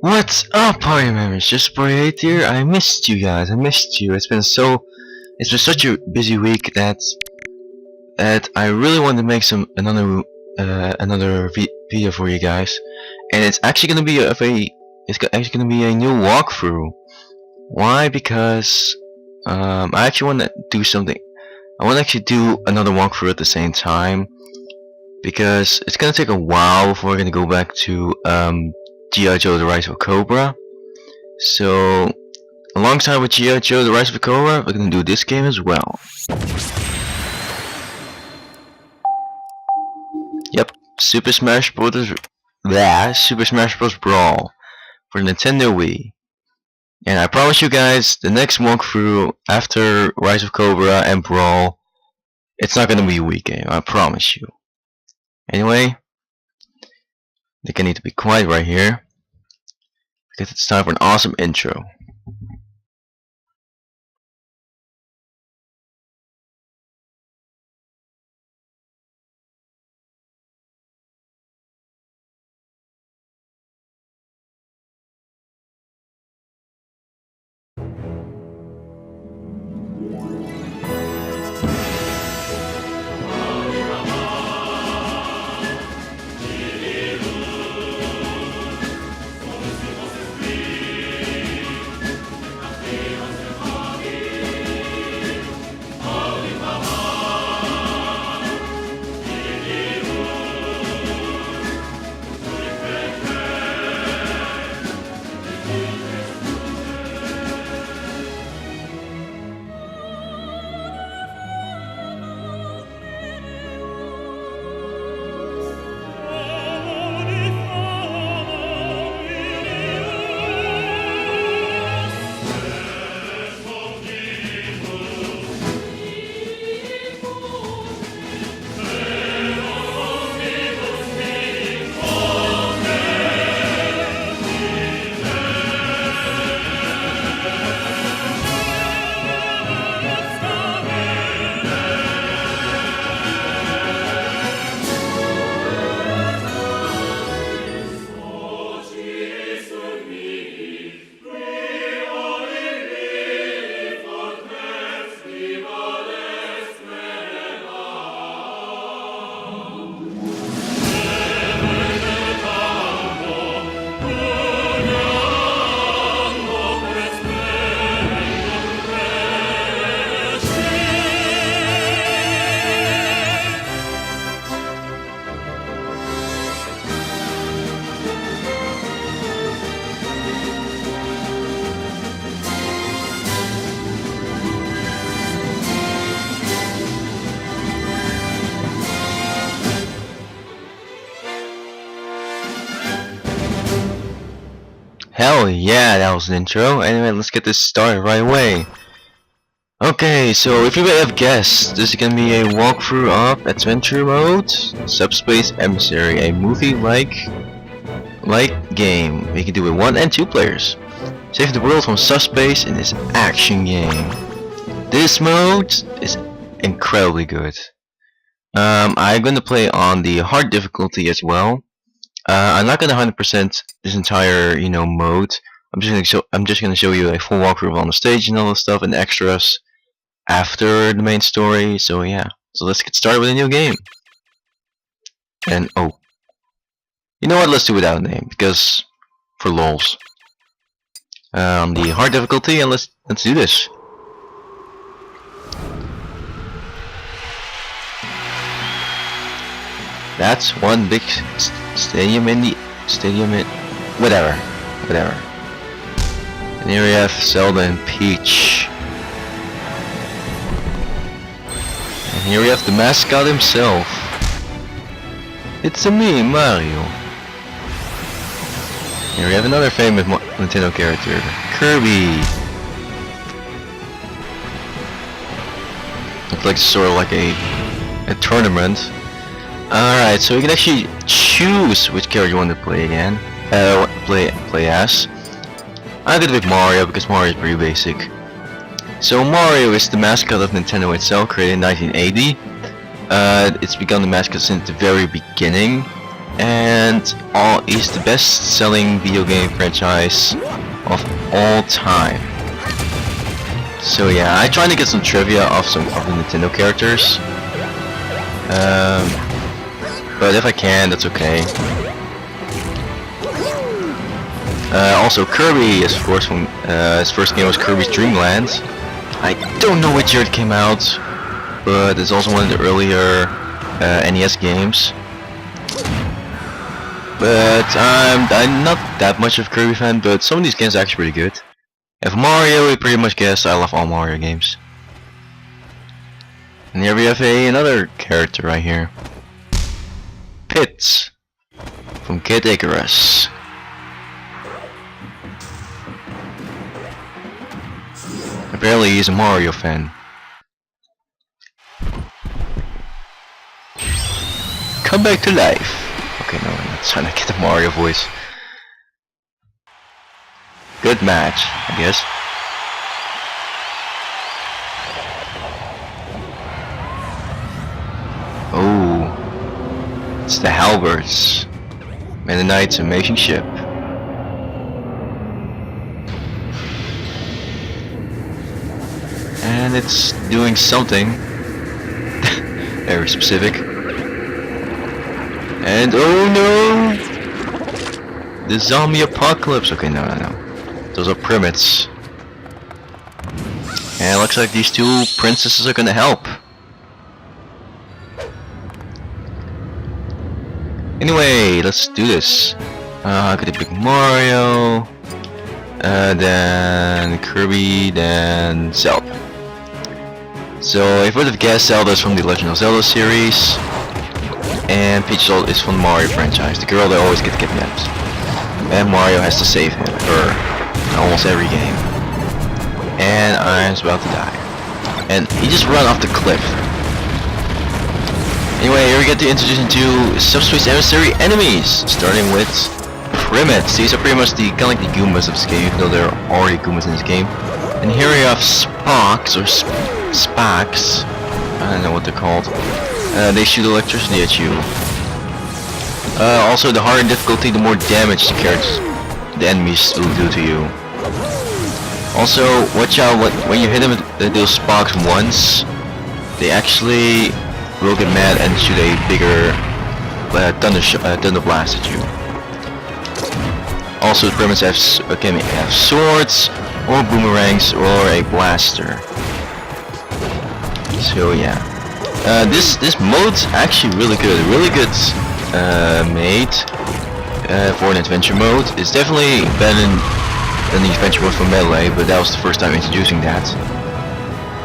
What's up, party members? Just Boy 8 here. I missed you guys. I missed you. It's been such a busy week that I really wanted to make another video for you guys, and it's actually gonna be actually gonna be a new walkthrough. Why? Because I actually want to do something. I want to actually do another walkthrough at the same time because it's gonna take a while before we're gonna go back to G.I. Joe: The Rise of Cobra. So, alongside with G.I. Joe: The Rise of Cobra, we're gonna do this game as well. Yep, Super Smash Bros. Super Smash Bros. Brawl for Nintendo Wii. And I promise you guys, the next walkthrough after Rise of Cobra and Brawl, it's not gonna be a Wii game. I promise you. Anyway, I think I need to be quiet right here because it's time for an awesome intro. Hell yeah, that was an intro. Anyway, let's get this started right away. Okay, so if you may have guessed, this is gonna be a walkthrough of Adventure Mode, Subspace Emissary, a movie-like game. We can do it with 1 and 2 players. Save the world from subspace in this action game. This mode is incredibly good. I'm gonna play on the hard difficulty as well. I'm not gonna 100% this entire mode. I'm just gonna show you a full walkthrough on the stage and all the stuff and extras after the main story. So yeah, so let's get started with a new game. And oh, you know what? Let's do without a name because for lols. The hard difficulty, and let's do this. That's one big stadium in whatever. And here we have Zelda and Peach. And here we have the mascot himself. It's me, Mario. Here we have another famous Nintendo character, Kirby. Looks like sort of like a tournament. Alright, so you can actually choose which character you want to play again. Play as. I'm gonna pick Mario because Mario is pretty basic. So Mario is the mascot of Nintendo itself, created in 1980. It's become the mascot since the very beginning. and he's the best-selling video game franchise of all time. So yeah, I tried to get some trivia of some of the Nintendo characters, but if I can, that's okay. Also, Kirby is of course from his first game was Kirby's Dream Land. I don't know which year it came out, but it's also one of the earlier NES games. But I'm not that much of a Kirby fan, but some of these games are actually pretty good. And for Mario, you pretty much guess I love all Mario games. And here we have another character right here. Pitts from Kid Icarus. Apparently he's a Mario fan. Come back to life. Okay, no, I'm not trying to get the Mario voice. Good match, I guess. Oh, it's the Halberds. Mennonite's amazing ship. And it's doing something very specific. And oh no! The zombie apocalypse. Okay, no. Those are primates. And it looks like these two princesses are gonna help. Anyway, let's do this. Gonna pick Mario, then Kirby, then Zelda. So if you would have guessed, Zelda is from the Legend of Zelda series, and Peach is from the Mario franchise, the girl that always gets kidnapped. And Mario has to save her in almost every game. And I'm about to die. And he just ran off the cliff. Anyway, here we get to introduce into Subspace Emissary enemies, starting with Primates. These are pretty much the kind of like the Goombas of this game, even though there are already Goombas in this game. And here we have Sparks, or Spacks, I don't know what they're called. They shoot electricity at you. Also, the harder difficulty, the more damage the enemies will do to you. Also, watch out when you hit them with those sparks once, they actually will get mad and shoot a bigger thunder blast at you. Also, the Primates can have swords, or boomerangs, or a blaster. So yeah, this mode's actually really good made for an adventure mode. It's definitely better than the adventure mode for Melee, but that was the first time introducing that.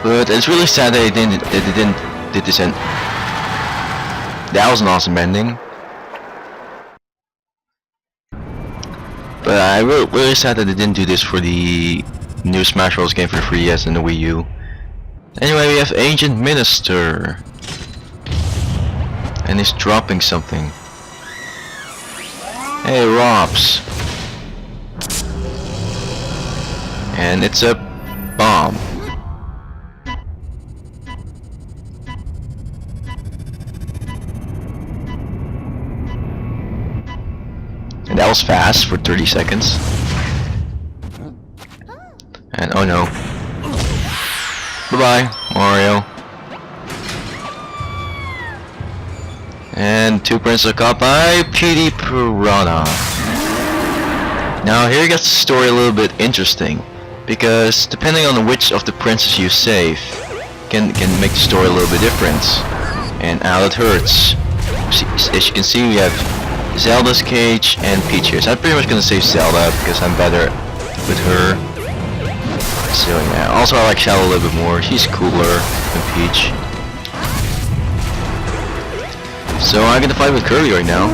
But it's really sad that they did this, and that was an awesome ending. But I'm really sad that they didn't do this for the new Smash Bros. Game for the 3DS and the Wii U. Anyway, we have Ancient Minister. And he's dropping something. Hey, Robs. And it's a bomb. And that was fast for 30 seconds. And oh no. Bye bye, Mario. And two princes are caught by PD Piranha. Now here gets the story a little bit interesting, because depending on which of the princes you save can make the story a little bit different. And ow, it hurts. As you can see, we have Zelda's cage and Peach here. So I'm pretty much gonna save Zelda because I'm better with her. So yeah, also I like Shadow a little bit more. She's cooler than Peach. So I'm gonna fight with Kirby right now.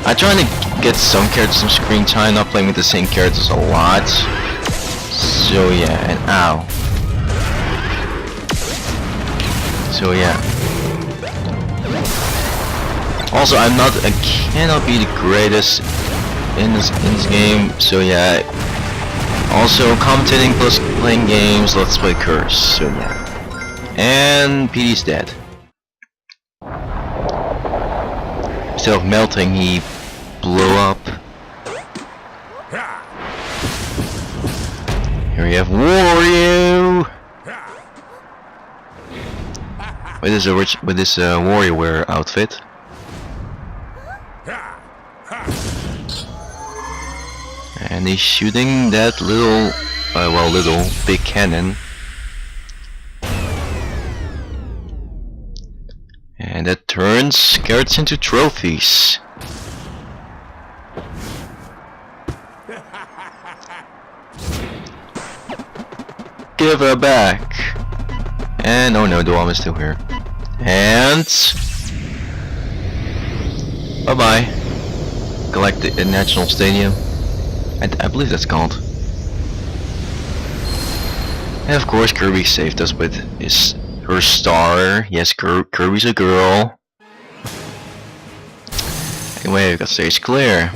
I'm trying to get some characters some screen time, not playing with the same characters a lot. So yeah, and ow. So yeah. Also, I cannot be the greatest in this game. So yeah. Also, commentating plus playing games. Let's play Curse. So yeah. And PD's dead. instead of melting, he blew up. Here we have Wario with this WarioWare outfit. And he's shooting that little, big cannon. And that turns carrots into trophies. Give her back. And oh no, the bomb is still here. And bye bye. Galactic National Stadium. I believe that's called. And of course, Kirby saved us with her star. Yes, Kirby's a girl. Anyway, we got stage clear.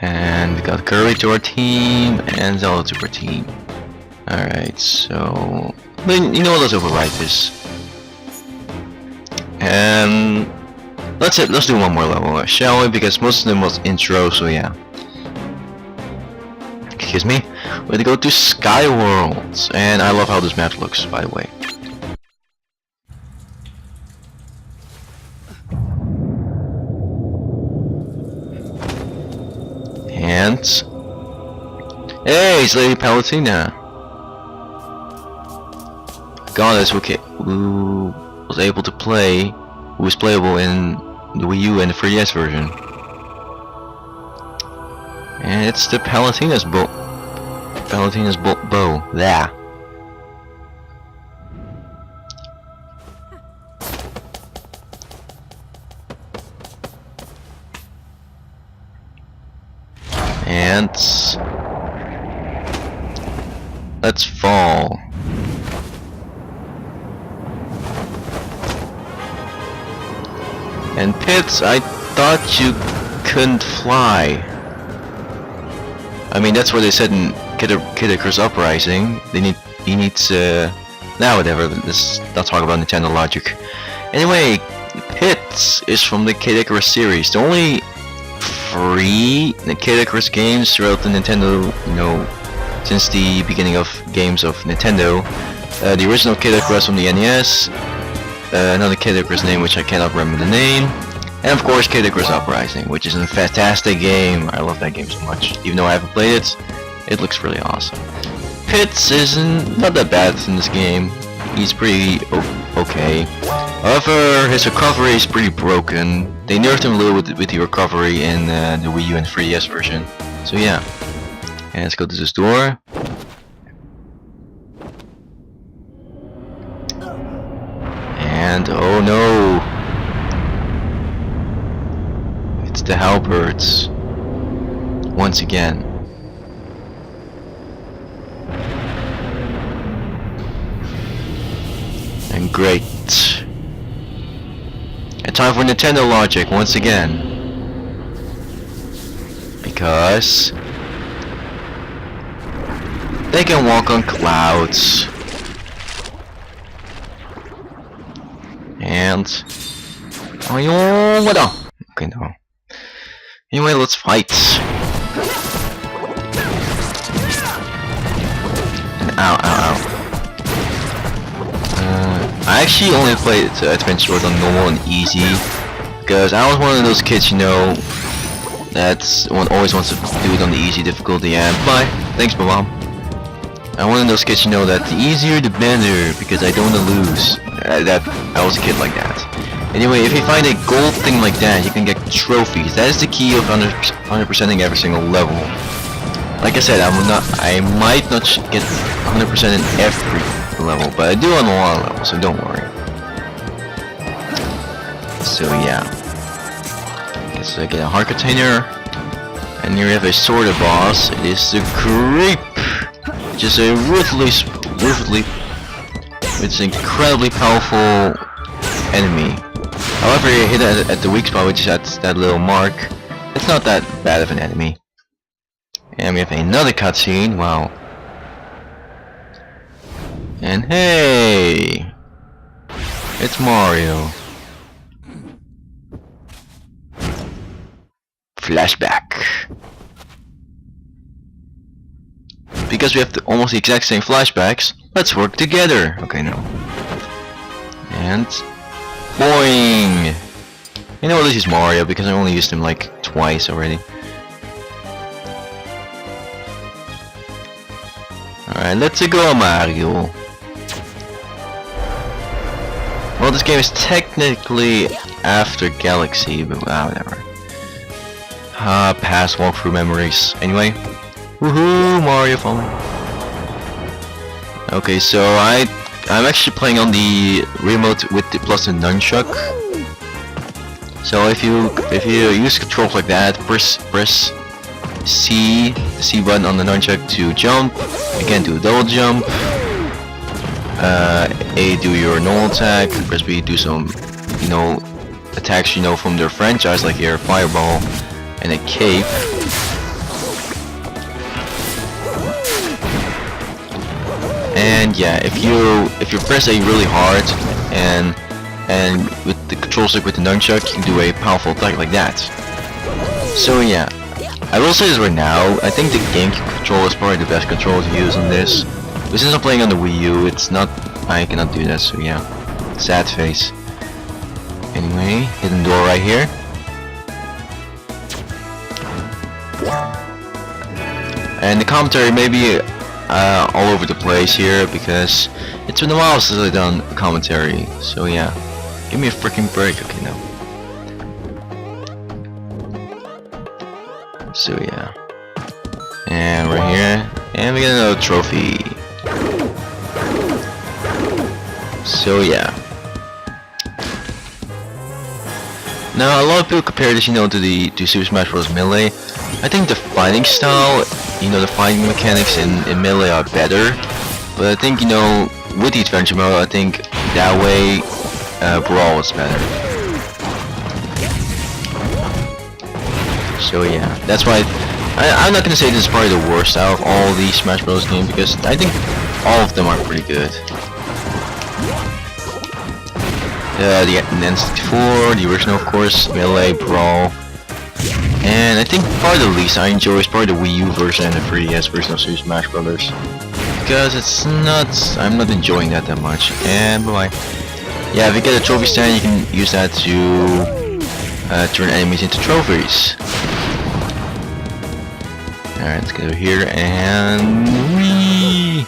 And we got Kirby to our team and Zelda to our team. Alright, so you know what, let's override this. And let's do one more level, shall we? Because most of them was intro, so yeah. Excuse me. We're gonna go to Skyworlds, and I love how this map looks, by the way. And hey, it's Lady Palutena. Goddess who was able to play, who was playable in the Wii U and the 3DS version. And it's the Palutena's bow. There. And let's fall. And Pits, I thought you couldn't fly. I mean, that's what they said in Kid Icarus Uprising. He needs now whatever. Let's not talk about Nintendo logic. Anyway, Pits is from the Kid Icarus series. The only free Kid Icarus games throughout the Nintendo, since the beginning of games of Nintendo. The original Kid Icarus from the NES. Another Kid Icarus name which I cannot remember the name. And of course Kid Icarus Uprising, which is a fantastic game. I love that game so much. Even though I haven't played it, it looks really awesome. Pits isn't not that bad in this game. He's pretty okay. However, his recovery is pretty broken. They nerfed him a little with the recovery in the Wii U and 3DS version. So yeah. And let's go to this door. And oh no! It's the Halberds. Once again. And great. And time for Nintendo logic once again. Because they can walk on clouds. And okay, no. Anyway, let's fight. And ow, ow, ow. I actually only played Adventure World on normal and easy because I was one of those kids, that's always wants to do it on the easy difficulty. And bye. Thanks, my mom. I'm one of those kids, that the easier the better because I don't want to lose. I was a kid like that. Anyway, if you find a gold thing like that, you can get trophies. That is the key of 100%ing every single level. Like I said, I might not get 100% in every level, but I do on a lot of levels, so don't worry. So yeah. Guess I get a heart container, and here we have a sword of boss. It is the Creep, which is a it's an incredibly powerful enemy. However, you hit it at the weak spot, which is at that little mark. It's not that bad of an enemy. And we have another cutscene. Wow. And hey, it's Mario. flashback. Because we have almost the exact same flashbacks, let's work together. Okay, no. And boing! You know what, let's use Mario because I only used him like twice already. Alright, let's go Mario. Well, this game is technically after Galaxy, but whatever. Past walkthrough memories. Anyway, woohoo, Mario falling. Okay, so I'm actually playing on the remote with the plus the nunchuck. So if you use controls like that, press C, the C button on the nunchuck to jump. Again, do a double jump. A, do your normal attack. Press B, do some, you know, attacks you know from their franchise, like your fireball and a cape. And yeah, if you press A really hard and with the control stick with the nunchuck, you can do a powerful attack like that. So yeah, I will say this right now. I think the GameCube controller is probably the best controller to use on this. But since I'm playing on the Wii U, it's not. I cannot do that. So yeah, sad face. Anyway, hidden door right here. And the commentary may be all over the place here because it's been a while since I've done commentary. So yeah, give me a freaking break. Okay, no. So yeah, and right here, and we get another trophy. So yeah. Now a lot of people compare this, you know, to Super Smash Bros. Melee. I think the fighting style, you know, the fighting mechanics in Melee are better. But I think, you know, with the adventure mode, I think that way Brawl is better. So yeah, that's why I'm not gonna say this is probably the worst out of all the Smash Bros. Games because I think all of them are pretty good. The N64, the original of course, Melee, Brawl, and I think probably the least I enjoy is probably the Wii U version and the 3DS version of Super Smash Brothers, because it's not, I'm not enjoying that much. And bye. Yeah, if you get a trophy stand, you can use that to turn enemies into trophies. Alright, let's go here and whee!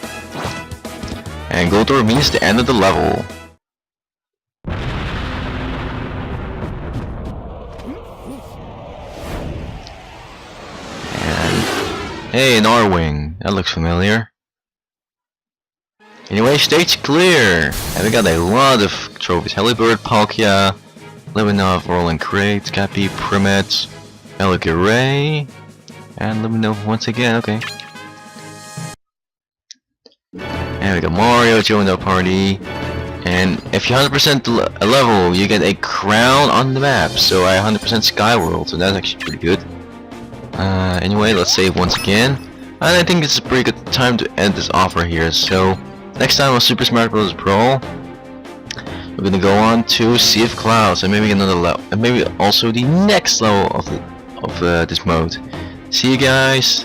And gold door means the end of the level. Hey, an R-Wing. That looks familiar. Anyway, stage clear! And we got a lot of trophies. Halibird, Palkia, Lemonov, Rolling Crate, Cappy, Primet, Ray, and Lemonov once again, okay. And we got Mario, join the party. And if you 100% a level, you get a crown on the map. So I 100% Skyworld, so that's actually pretty good. Anyway, let's save once again. And I think it's a pretty good time to end this offer here. So, next time on Super Smash Bros. Brawl, we're gonna go on to Sea of Clouds, and maybe another level, and maybe also the next level of this mode. See you guys